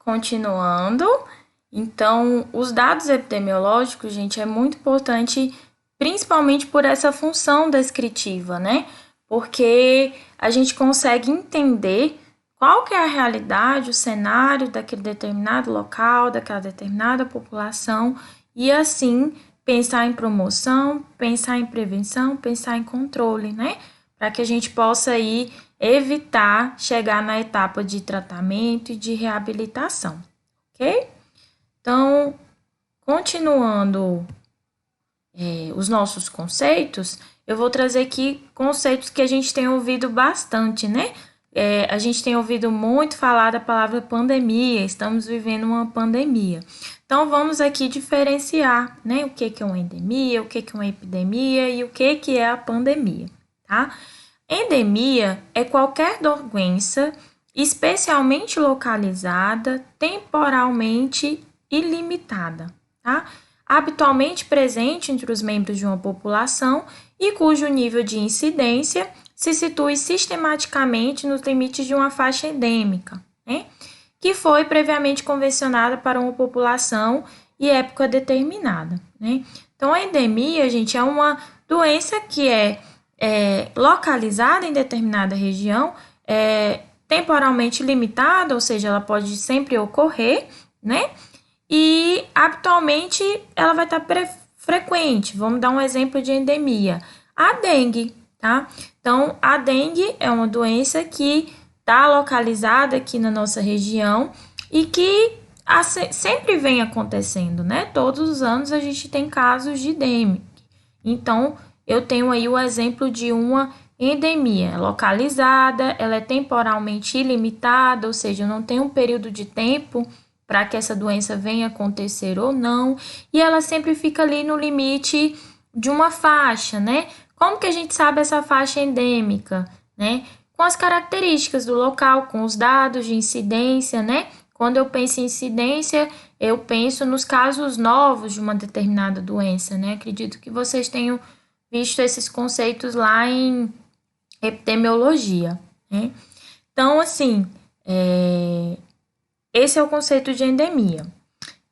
continuando, então, os dados epidemiológicos, gente, é muito importante, principalmente por essa função descritiva, né? Porque a gente consegue entender qual que é a realidade, o cenário daquele determinado local, daquela determinada população, e assim pensar em promoção, pensar em prevenção, pensar em controle, né? Para que a gente possa aí evitar chegar na etapa de tratamento e de reabilitação, ok? Então, continuando os nossos conceitos, eu vou trazer aqui conceitos que a gente tem ouvido bastante, né? A gente tem ouvido muito falar da palavra pandemia, estamos vivendo uma pandemia. Então, vamos aqui diferenciar, né? O que é uma endemia, o que é uma epidemia e o que é a pandemia, tá? Endemia é qualquer doença especialmente localizada, temporalmente ilimitada, tá? Habitualmente presente entre os membros de uma população e cujo nível de incidência se situa sistematicamente nos limites de uma faixa endêmica, né? Que foi previamente convencionada para uma população e época determinada, né? Então, a endemia, gente, é uma doença que é localizada em determinada região, temporalmente limitada, ou seja, ela pode sempre ocorrer, né? E habitualmente ela vai estar frequente. Vamos dar um exemplo de endemia. A dengue, tá? Então, a dengue é uma doença que está localizada aqui na nossa região e que sempre vem acontecendo, né? Todos os anos a gente tem casos de dengue. Então, eu tenho aí o exemplo de uma endemia localizada, ela é temporalmente ilimitada, ou seja, não tem um período de tempo para que essa doença venha acontecer ou não, e ela sempre fica ali no limite de uma faixa, né? Como que a gente sabe essa faixa endêmica, né? Com as características do local, com os dados de incidência, né? Quando eu penso em incidência, eu penso nos casos novos de uma determinada doença, né? Acredito que vocês tenham visto esses conceitos lá em epidemiologia, né? Então, assim, esse é o conceito de endemia.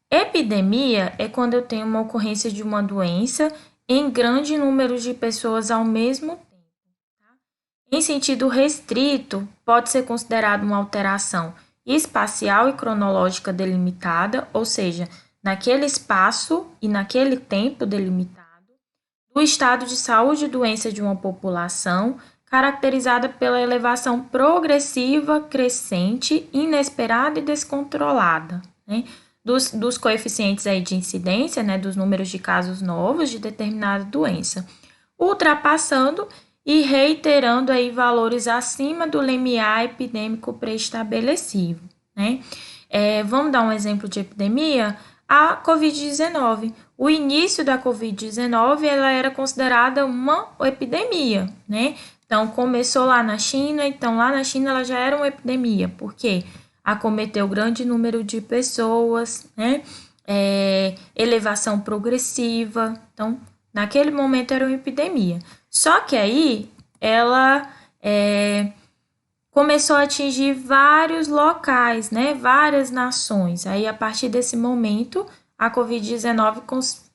Epidemia é quando eu tenho uma ocorrência de uma doença em grande número de pessoas ao mesmo tempo. Em sentido restrito, pode ser considerado uma alteração espacial e cronológica delimitada, ou seja, naquele espaço e naquele tempo delimitado, do estado de saúde e doença de uma população, caracterizada pela elevação progressiva, crescente, inesperada e descontrolada, né? Dos coeficientes aí de incidência, né, dos números de casos novos de determinada doença, ultrapassando e reiterando aí valores acima do limiar epidêmico pré-estabelecido, né? Vamos dar um exemplo de epidemia? A Covid-19. O início da Covid-19, ela era considerada uma epidemia, né? Então, começou lá na China, então lá na China ela já era uma epidemia, porque acometeu grande número de pessoas, né? Elevação progressiva, então, naquele momento era uma epidemia. Só que aí, ela começou a atingir vários locais, né? Várias nações. Aí, a partir desse momento, a Covid-19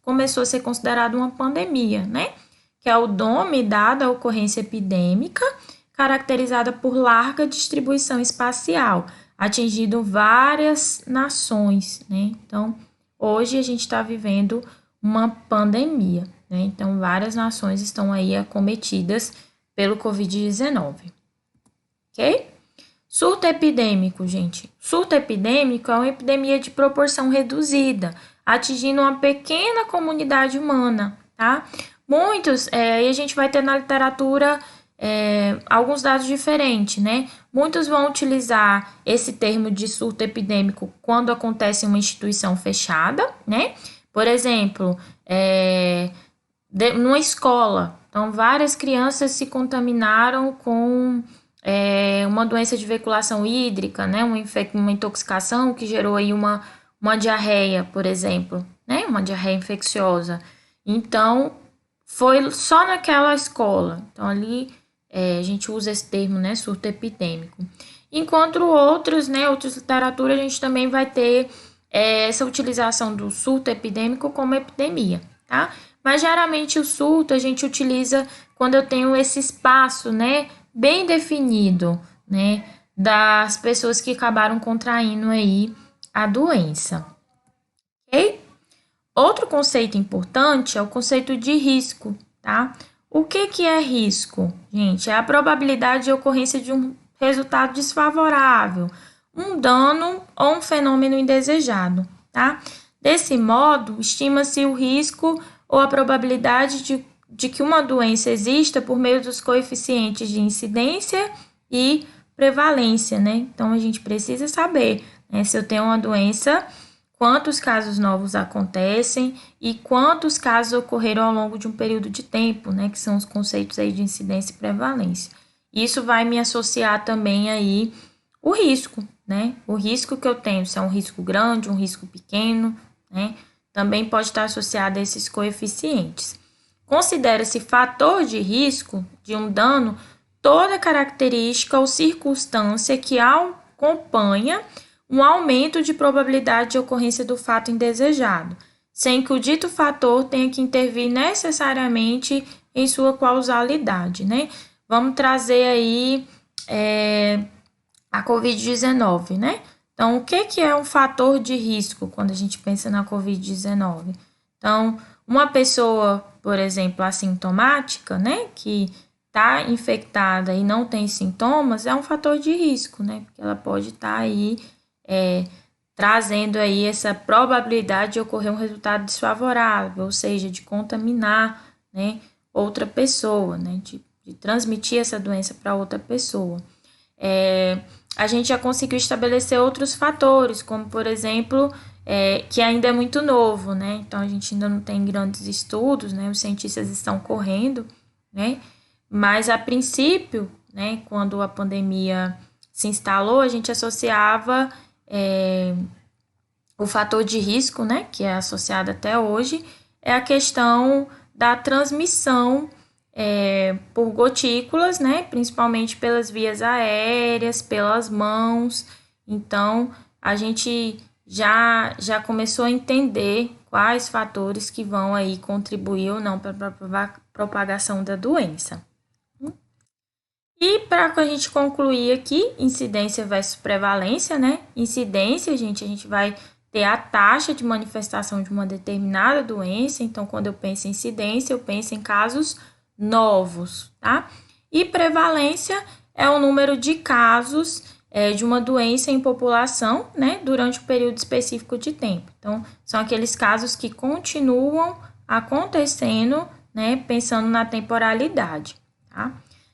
começou a ser considerada uma pandemia, né? Que é o nome dado à ocorrência epidêmica, caracterizada por larga distribuição espacial, atingindo várias nações, né? Então, hoje a gente está vivendo uma pandemia, né? Então, várias nações estão aí acometidas pelo Covid-19. Ok? Surto epidêmico, gente. Surto epidêmico é uma epidemia de proporção reduzida, atingindo uma pequena comunidade humana, tá? Muitos, e a gente vai ter na literatura alguns dados diferentes, né? Muitos vão utilizar esse termo de surto epidêmico quando acontece em uma instituição fechada, né? Por exemplo, numa escola. Então, várias crianças se contaminaram com uma doença de veiculação hídrica, né? Uma intoxicação que gerou aí uma diarreia, por exemplo, né? Uma diarreia infecciosa. Então, foi só naquela escola. Então, ali a gente usa esse termo, né? Surto epidêmico. Enquanto outros, né, outras literaturas, a gente também vai ter essa utilização do surto epidêmico como epidemia, tá? Mas geralmente o surto a gente utiliza quando eu tenho esse espaço, né, bem definido, né, das pessoas que acabaram contraindo aí a doença, ok? Outro conceito importante é o conceito de risco, tá? O que é risco, gente? É a probabilidade de ocorrência de um resultado desfavorável, um dano ou um fenômeno indesejado, tá? Desse modo, estima-se o risco ou a probabilidade de que uma doença exista por meio dos coeficientes de incidência e prevalência, né? Então, a gente precisa saber, né, se eu tenho uma doença, quantos casos novos acontecem e quantos casos ocorreram ao longo de um período de tempo, né, que são os conceitos aí de incidência e prevalência. Isso vai me associar também aí o risco, né, o risco que eu tenho, se é um risco grande, um risco pequeno, né, também pode estar associado a esses coeficientes. Considera-se fator de risco de um dano toda característica ou circunstância que acompanha um aumento de probabilidade de ocorrência do fato indesejado, sem que o dito fator tenha que intervir necessariamente em sua causalidade, né? Vamos trazer aí a Covid-19, né? Então, o que é um fator de risco quando a gente pensa na Covid-19? Então, uma pessoa, por exemplo, assintomática, né, que está infectada e não tem sintomas, é um fator de risco, né? Porque ela pode estar aí trazendo aí essa probabilidade de ocorrer um resultado desfavorável, ou seja, de contaminar, né, outra pessoa, né, de transmitir essa doença para outra pessoa. A gente já conseguiu estabelecer outros fatores, como, por exemplo, que ainda é muito novo, né, então a gente ainda não tem grandes estudos, né, os cientistas estão correndo, né, mas a princípio, né, quando a pandemia se instalou, a gente associava o fator de risco, né, que é associado até hoje, é a questão da transmissão por gotículas, né, principalmente pelas vias aéreas, pelas mãos. Então, a gente já começou a entender quais fatores que vão aí contribuir ou não para a propagação da doença. E para a gente concluir aqui, incidência versus prevalência, né? Incidência, a gente vai ter a taxa de manifestação de uma determinada doença. Então, quando eu penso em incidência, eu penso em casos novos, tá? E prevalência é o número de casos de uma doença em população, né? Durante um período específico de tempo. Então, são aqueles casos que continuam acontecendo, né? Pensando na temporalidade, tá?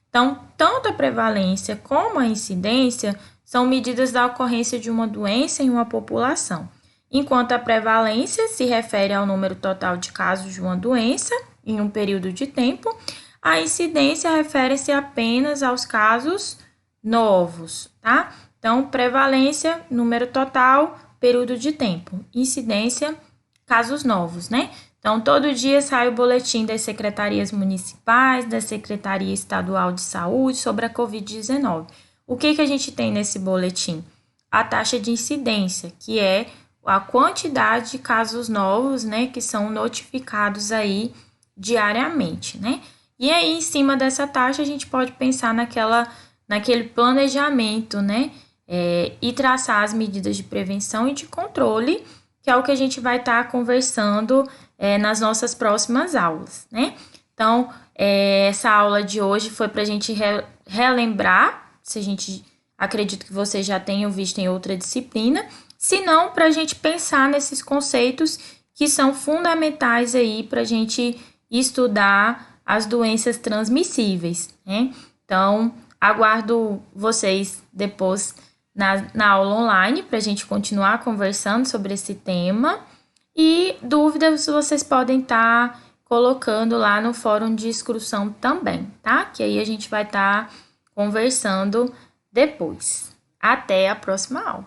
Então, tanto a prevalência como a incidência são medidas da ocorrência de uma doença em uma população, enquanto a prevalência se refere ao número total de casos de uma doença em um período de tempo, a incidência refere-se apenas aos casos novos, tá? Então, prevalência, número total, período de tempo, incidência, casos novos, né? Então, todo dia sai o boletim das secretarias municipais, da Secretaria Estadual de Saúde sobre a Covid-19. O que a gente tem nesse boletim? A taxa de incidência, que é a quantidade de casos novos, né, que são notificados aí diariamente, né? E aí, em cima dessa taxa, a gente pode pensar naquele planejamento, né, e traçar as medidas de prevenção e de controle, que é o que a gente vai estar conversando nas nossas próximas aulas, né? Então, essa aula de hoje foi para a gente relembrar, se a gente acredito que vocês já tenham visto em outra disciplina, se não, para a gente pensar nesses conceitos que são fundamentais aí para a gente estudar as doenças transmissíveis, né? Então, aguardo vocês depois na aula online para a gente continuar conversando sobre esse tema. E dúvidas vocês podem estar colocando lá no fórum de discussão também, tá? Que aí a gente vai estar conversando depois. Até a próxima aula.